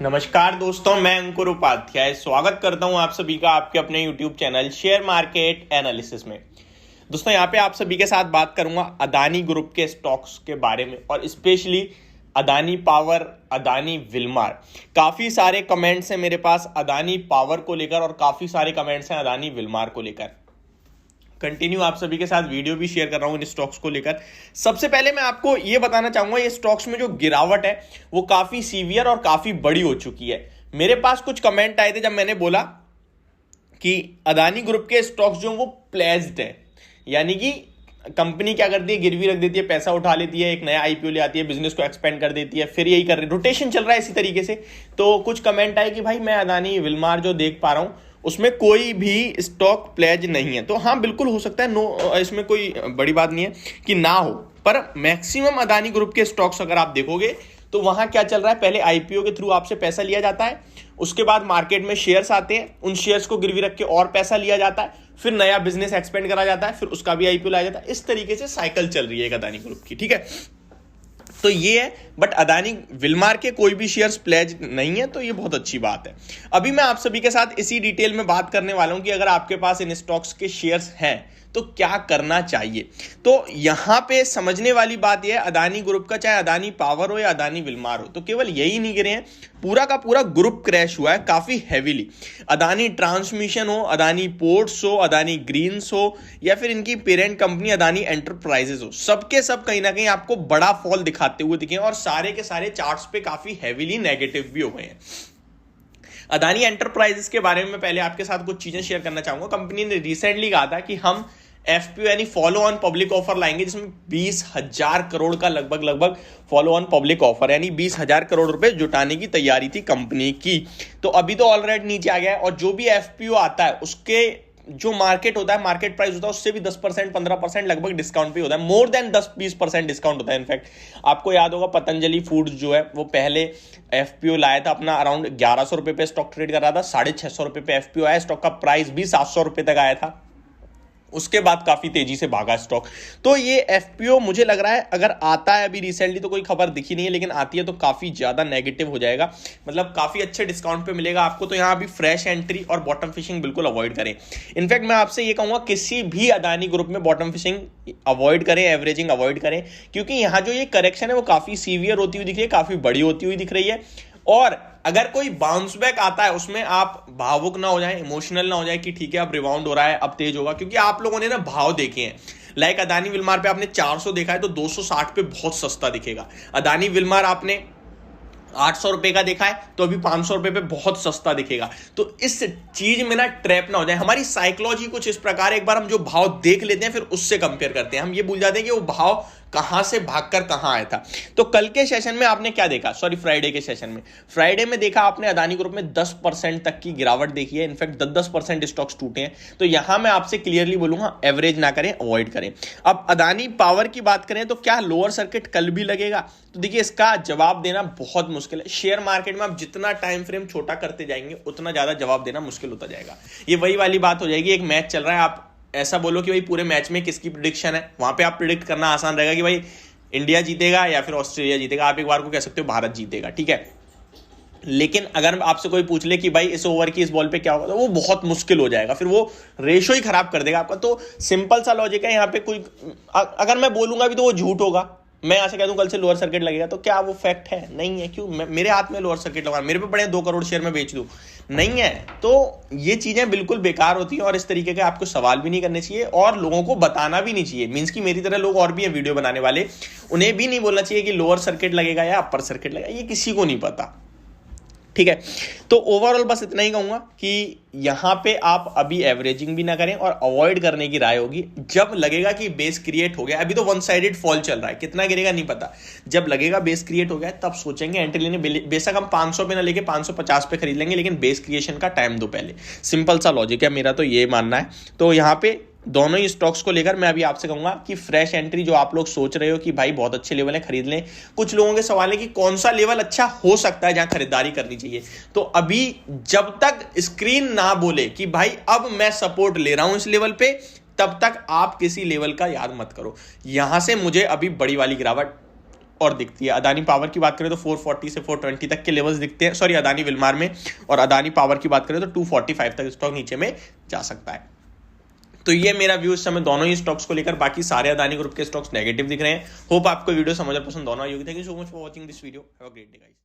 नमस्कार दोस्तों, मैं अंकुर उपाध्याय स्वागत करता हूं आप सभी का आपके अपने YouTube channel share market analysis में। दोस्तों यहां पे आप सभी के साथ बात करूंगा अदानी ग्रुप के स्टॉक्स के बारे में और specially Adani power, Adani Wilmar. काफी सारे कमेंट्स हैं मेरे पास अदानी पावर को लेकर और काफी सारे कमेंट्स हैं अदानी विल्मार को लेकर। कंटिन्यू आप सभी के साथ वीडियो भी शेयर कर रहा हूं इन स्टॉक्स को लेकर। सबसे पहले मैं आपको यह बताना चाहूंगा ये स्टॉक्स में जो गिरावट है वो काफी सीवियर और काफी बड़ी हो चुकी है। मेरे पास कुछ कमेंट आए थे जब मैंने बोला कि अदानी ग्रुप के स्टॉक्स जो वो प्लेज्ड है, यानी कि कंपनी क्या करती है, गिरवी रख देती है, पैसा उठा लेती है, एक नया आईपीओ ले आती है, बिजनेस को एक्सपेंड कर देती है, फिर यही कर रही है, रोटेशन चल रहा है इसी तरीके से। तो कुछ कमेंट आए कि भाई मैं अदानी विल्मार जो देख पा रहा हूं उसमें कोई भी स्टॉक प्लेज नहीं है। तो हाँ, बिल्कुल हो सकता है, नो, इसमें कोई बड़ी बात नहीं है कि ना हो, पर मैक्सिमम अदानी ग्रुप के स्टॉक्स अगर आप देखोगे तो वहां क्या चल रहा है, पहले आईपीओ के थ्रू आपसे पैसा लिया जाता है, उसके बाद मार्केट में शेयर्स आते हैं, उन शेयर्स को गिरवी रख के और पैसा लिया जाता है, फिर नया बिजनेस एक्सपेंड करा जाता है, फिर उसका भी आईपीओ लाया जाता है। इस तरीके से साइकिल चल रही है अदानी ग्रुप की, ठीक है। तो ये है, बट अदानी विल्मार के कोई भी शेयर्स प्लेज नहीं है, तो ये बहुत अच्छी बात है। अभी मैं आप सभी के साथ इसी डिटेल में बात करने वाला हूं कि अगर आपके पास इन स्टॉक्स के शेयर्स हैं तो क्या करना चाहिए। तो यहां पे समझने वाली बात यह है, अदानी ग्रुप का चाहे अदानी पावर हो या अदानी विल्मार हो, तो केवल यही नहीं गिरे हैं, पूरा का पूरा ग्रुप क्रैश हुआ है काफी हैवीली। अदानी ट्रांसमिशन हो, अदानी पोर्ट्स हो, अदानी ग्रीन्स हो या फिर इनकी पेरेंट कंपनी अदानी एंटरप्राइजेस हो, सबके सब कहीं ना कहीं आपको बड़ा फॉल दिखाते हुए दिखे और सारे के सारे चार्ट्स पे काफी हैवीली नेगेटिव भी हो गए हैं। अदानी एंटरप्राइजेस के बारे में पहले आपके साथ कुछ चीजें शेयर करना चाहूंगा। कंपनी ने रिसेंटली कहा था कि हम एफपीओ यानी फॉलो ऑन पब्लिक ऑफर लाएंगे, जिसमें 20,000 करोड़ का लगभग फॉलो ऑन पब्लिक ऑफर यानी 20,000 करोड़ रुपए जुटाने की तैयारी थी कंपनी की। तो अभी तो ऑलरेडी नीचे आ गया है और जो भी एफपीओ आता है उसके जो मार्केट होता है, मार्केट प्राइस होता है, उससे भी 10% 15% लगभग डिस्काउंट पे होता है, मोर देन 10-20% डिस्काउंट होता है। इनफैक्ट आपको याद होगा पतंजलि फूड्स जो है वो पहले एफपीओ लाया था अपना अराउंड 1100 रुपए पे स्टॉक ट्रेड कर रहा था, 650 रुपए पे एफपीओ आया, स्टॉक का प्राइस भी 700 रुपए तक आया था, उसके बाद काफी तेजी से भागा स्टॉक। तो ये एफपीओ मुझे लग रहा है अगर आता है, अभी रिसेंटली तो कोई खबर दिखी नहीं है, लेकिन आती है तो काफी ज्यादा नेगेटिव हो जाएगा, मतलब काफी अच्छे डिस्काउंट पे मिलेगा आपको। तो यहां अभी फ्रेश एंट्री और बॉटम फिशिंग बिल्कुल अवॉइड करें। इनफैक्ट मैं आपसे ये कहूंगा किसी भी अदानी ग्रुप में बॉटम फिशिंग अवॉइड करें, एवरेजिंग अवॉइड करें, क्योंकि यहां जो ये करेक्शन है वो काफी सीवियर होती हुई दिख रही है, काफी बड़ी होती हुई दिख रही है। और अगर कोई बाउंस बैक आता है उसमें आप भावुक ना हो जाए, इमोशनल ना हो जाए कि ठीक है अब रिबाउंड हो रहा है, अब तेज होगा, क्योंकि आप लोगों ने ना भाव देखे हैं। लाइक अदानी विल्मार पे आपने 400 देखा है तो 260 पे बहुत सस्ता दिखेगा। अदानी विल्मार आपने 800 रुपए का देखा है तो अभी 500 रुपए पे बहुत सस्ता दिखेगा। तो इस चीज में ना ट्रैप ना हो जाए। हमारी साइकोलॉजी कुछ इस प्रकार, एक बार हम जो भाव देख लेते हैं फिर उससे कंपेयर करते हैं, हम ये भूल जाते हैं कि वो भाव कहां से भागकर कहां आया था। तो कल के सेशन में आपने क्या देखा, सॉरी फ्राइडे के सेशन में, फ्राइडे में देखा आपने अदानी ग्रुप में 10% तक की गिरावट देखी है, इनफैक्ट 10% स्टॉक्स टूटे हैं। तो यहां मैं आपसे क्लियरली बोलूंगा एवरेज ना करें, अवॉइड करें। अब अदानी पावर की बात करें तो क्या लोअर सर्किट कल भी लगेगा, तो देखिए इसका जवाब देना बहुत मुश्किल है। शेयर मार्केट में आप जितना टाइम फ्रेम छोटा करते जाएंगे उतना ज्यादा जवाब देना मुश्किल होता जाएगा। ये वही वाली बात हो जाएगी, एक मैच चल रहा है, आप ऐसा बोलो कि भाई पूरे मैच में किसकी प्रिडिक्शन है, वहां पे आप प्रिडिक्ट करना आसान रहेगा कि भाई इंडिया जीतेगा या फिर ऑस्ट्रेलिया जीतेगा, आप एक बार को कह सकते हो भारत जीतेगा, ठीक है। लेकिन अगर आपसे कोई पूछ ले कि भाई इस ओवर की इस बॉल पे क्या होगा, तो वो बहुत मुश्किल हो जाएगा, फिर वो रेशो ही खराब कर देगा आपका। तो सिंपल सा लॉजिक है यहाँ पे, कोई अगर मैं बोलूंगा भी तो वो झूठ होगा। मैं यहां से कह दूं कल से लोअर सर्किट लगेगा, तो क्या वो फैक्ट है? नहीं है। क्यों? मेरे हाथ में लोअर सर्किट लगा, मेरे पे पड़े 2 करोड़ शेयर में बेच दूं, नहीं है। तो ये चीजें बिल्कुल बेकार होती हैं और इस तरीके के आपको सवाल भी नहीं करने चाहिए और लोगों को बताना भी नहीं चाहिए। मींस कि मेरी तरह लोग और भी हैं वीडियो बनाने वाले, उन्हें भी नहीं बोलना चाहिए कि लोअर सर्किट लगेगा या अपर सर्किट लगेगा, ये किसी को नहीं पता, ठीक है। तो ओवरऑल बस इतना ही कहूंगा कि यहां पे आप अभी एवरेजिंग भी ना करें और अवॉइड करने की राय होगी जब लगेगा कि बेस क्रिएट हो गया। अभी तो वन साइडेड फॉल चल रहा है, कितना गिरेगा नहीं पता, जब लगेगा बेस क्रिएट हो गया तब सोचेंगे एंट्री लेने। बेशक हम 500 पे ना लेके 550 पे खरीद लेंगे, लेकिन बेस क्रिएशन का टाइम दो पहले। सिंपल सा लॉजिक है, मेरा तो ये मानना है। तो यहां पे दोनों ही स्टॉक्स को लेकर मैं अभी आपसे कहूंगा कि फ्रेश एंट्री जो आप लोग सोच रहे हो कि भाई बहुत अच्छे लेवल है खरीद लें, कुछ लोगों के सवाल है कि कौन सा लेवल अच्छा हो सकता है जहां खरीदारी करनी चाहिए। तो अभी जब तक स्क्रीन ना बोले कि भाई अब मैं सपोर्ट ले रहा हूं इस लेवल पे, तब तक आप किसी लेवल का याद मत करो। यहां से मुझे अभी बड़ी वाली गिरावट और दिखती है। अदानी पावर की बात करें तो 440 से 420 तक के लेवल्स दिखते हैं, सॉरी अदानी विलमार में, और अदानी पावर की बात करें तो 245 तक स्टॉक नीचे में जा सकता है। तो ये मेरा व्यू इस समय दोनों ही स्टॉक्स को लेकर। बाकी सारे अदानी ग्रुप के स्टॉक्स नेगेटिव दिख रहे हैं। होप आपको वीडियो समझ और पसंद दोनों आई होगी। Thank you so much for watching this video. Have a great day guys.